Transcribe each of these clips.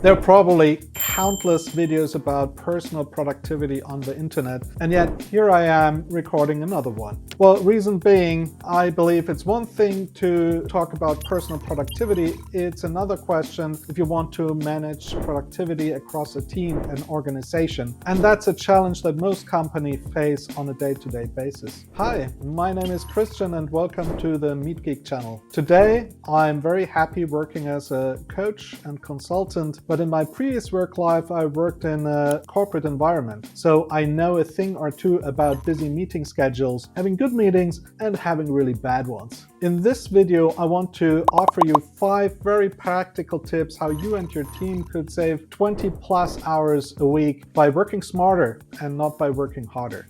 There are probably countless videos about personal productivity on the internet, and yet here I am recording another one. Well, reason being, I believe it's one thing to talk about personal productivity. It's another question if you want to manage productivity across a team and organization. And that's a challenge that most companies face on a day-to-day basis. Hi, my name is Christian and welcome to the Meet Geek channel. Today, I'm very happy working as a coach and consultant, but in my previous work life, I worked in a corporate environment. So I know a thing or two about busy meeting schedules, having good meetings and having really bad ones. In this video, I want to offer you 5 very practical tips how you and your team could save 20 plus hours a week by working smarter and not by working harder.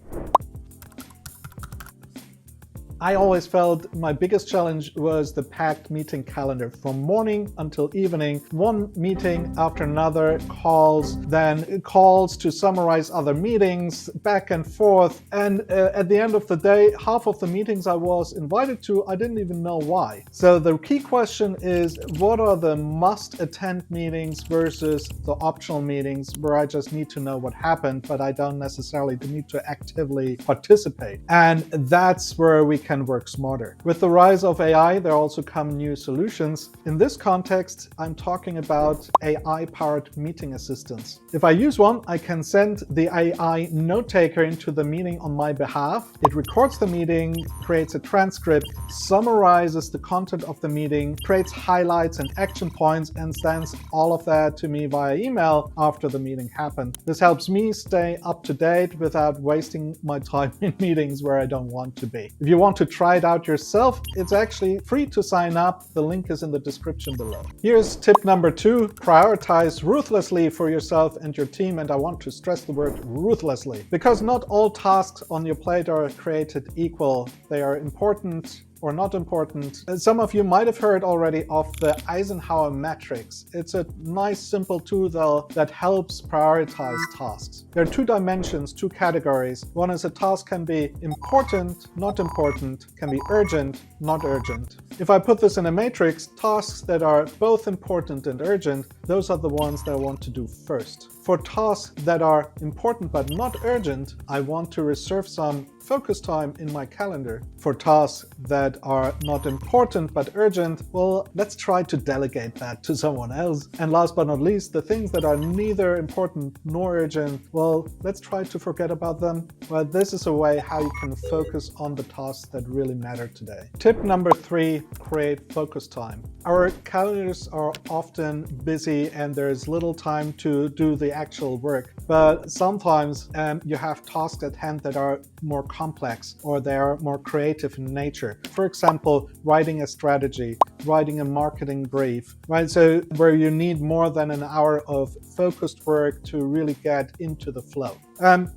I always felt my biggest challenge was the packed meeting calendar from morning until evening, one meeting after another, calls, then calls to summarize other meetings, back and forth. And at the end of the day, half of the meetings I was invited to, I didn't even know why. So the key question is, what are the must-attend meetings versus the optional meetings where I just need to know what happened, but I don't necessarily need to actively participate? And that's where we can work smarter. With the rise of AI, there also come new solutions. In this context, I'm talking about AI-powered meeting assistants. If I use one, I can send the AI note taker into the meeting on my behalf. It records the meeting, creates a transcript, summarizes the content of the meeting, creates highlights and action points, and sends all of that to me via email after the meeting happened. This helps me stay up to date without wasting my time in meetings where I don't want to be. If you want to try it out yourself, it's actually free to sign up. The link is in the description below. Here's tip number 2, prioritize ruthlessly for yourself and your team. And I want to stress the word ruthlessly, because not all tasks on your plate are created equal. They are important or not important. Some of you might have heard already of the Eisenhower matrix. It's a nice, simple tool that helps prioritize tasks. There are 2 dimensions, 2 categories. One is a task can be important, not important, can be urgent, not urgent. If I put this in a matrix, tasks that are both important and urgent, those are the ones that I want to do first. For tasks that are important but not urgent, I want to reserve some focus time in my calendar. For tasks that are not important but urgent, well, let's try to delegate that to someone else. And last but not least, the things that are neither important nor urgent, well, let's try to forget about them. Well, this is a way how you can focus on the tasks that really matter today. Tip number 3, create focus time. Our calendars are often busy and there's little time to do the actual work. But sometimes you have tasks at hand that are more complex or they are more creative in nature. For example, writing a strategy, writing a marketing brief, right? So where you need more than an hour of focused work to really get into the flow.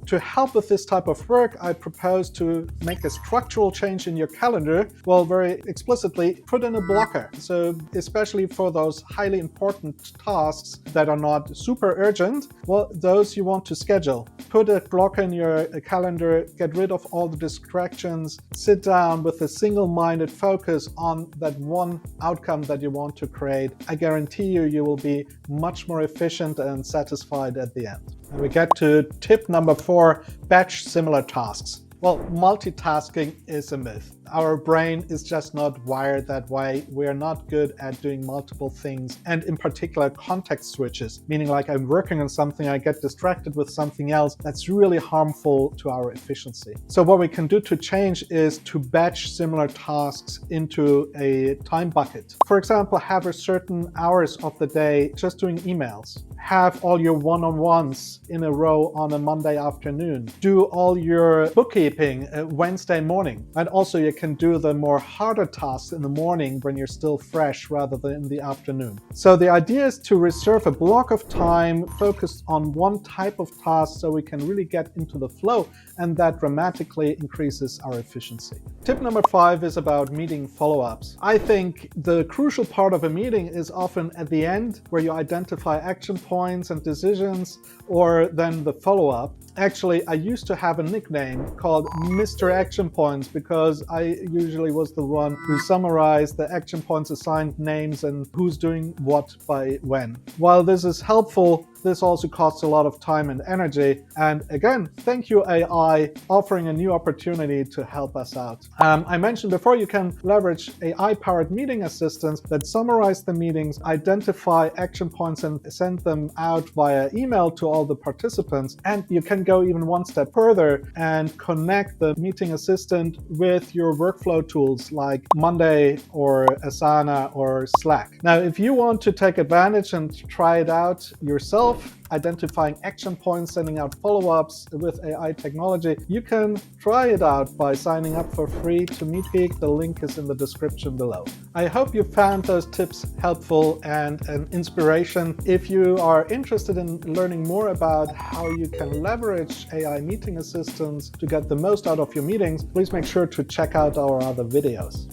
To help with this type of work, I propose to make a structural change in your calendar. Well, very explicitly, put in a blocker. So especially for those highly important tasks that are not super urgent, well, those you want to schedule. Put a blocker in your calendar, get rid of all the distractions, sit down with a single-minded focus on that one outcome that you want to create. I guarantee you, you will be much more efficient and satisfied at the end. And we get to tip number 4, batch similar tasks. Well, multitasking is a myth. Our brain is just not wired that way. We're not good at doing multiple things, and in particular context switches, meaning like I'm working on something, I get distracted with something else. That's really harmful to our efficiency. So what we can do to change is to batch similar tasks into a time bucket. For example, have a certain hours of the day just doing emails. Have all your one-on-ones in a row on a Monday afternoon. Do all your bookkeeping Wednesday morning. And also you can do the more harder tasks in the morning when you're still fresh rather than in the afternoon. So the idea is to reserve a block of time focused on one type of task so we can really get into the flow, and that dramatically increases our efficiency. Tip number 5 is about meeting follow-ups. I think the crucial part of a meeting is often at the end where you identify action points and decisions, or then the follow-up. Actually, I used to have a nickname called Mr. Action Points because I usually was the one who summarized the action points, assigned names, and who's doing what by when. While this is helpful, this also costs a lot of time and energy. And again, thank you, AI, offering a new opportunity to help us out. I mentioned before you can leverage AI-powered meeting assistants that summarize the meetings, identify action points, and send them out via email to all the participants. And you can go even one step further and connect the meeting assistant with your workflow tools like Monday or Asana or Slack. Now, if you want to take advantage and try it out yourself, identifying action points, sending out follow-ups with AI technology, you can try it out by signing up for free to Meetpeak. The link is in the description below. I hope you found those tips helpful and an inspiration. If you are interested in learning more about how you can leverage AI meeting assistants to get the most out of your meetings, please make sure to check out our other videos.